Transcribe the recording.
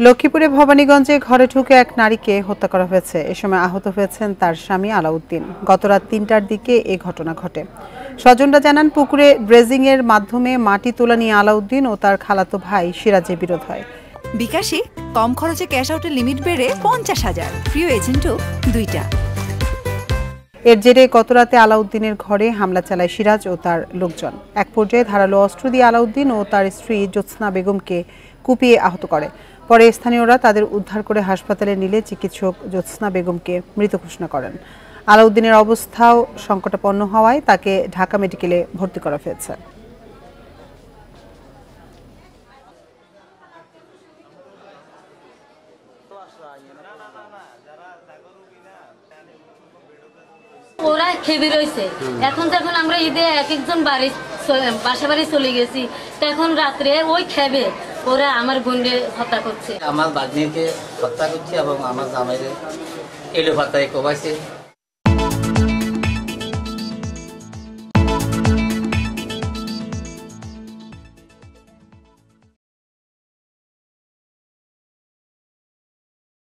লক্ষ্মীপুরে ভবানীগঞ্জে ঘরে ঢুকে এক নারীকে হত্যা করা হয়েছে। এ সময় আহত হয়েছেন তার স্বামী আলাউদ্দিন। গতরাত ৩টার দিকে এ ঘটনা ঘটে। স্বজনরা জানান, পুকুরে ড্রেজিংয়ের মাধ্যমে মাটি তোলা নিয়ে আলাউদ্দিন ও তার খালাতো ভাই সিরাজের বিরোধ হয়। বিকাশে কম খরচে ক্যাশ আউটের লিমিট বেড়ে ৫০,০০০। প্রিয় এজেন্টও ২টা। এর জেরে গতরাতে আলাউদ্দিনের ঘরে হামলা চালায় সিরাজ ও তার লোকজন। এক পর্যায়ে ধারালো অস্ত্র দিয়ে আলাউদ্দিন ও তার স্ত্রী জ্যোৎস্না বেগমকে কুপিয়ে আহত করে। পরে স্থানীয়রা তাদের উদ্ধার করে হাসপাতালে নিলে চিকিৎসক জ্যোৎস্না বেগমকে মৃত ঘোষণা করেন। আলাউদ্দিনের অবস্থাও সংকটাপন্ন হওয়ায় তাকে ঢাকা মেডিকেলে ভর্তি করা হয়েছে। ওরা খেয়ে রয়েছে। এখন যখন আমরা ঈদে এক একজন বাসা বাড়ি চলে গেছি, তখন রাত্রে ওই খেবে ওরা আমার বোনকে হত্যা করছে, আমার বাগ্নিকে হত্যা করছে এবং আমার জামাইরে এলো পাতায় কোবাইছে।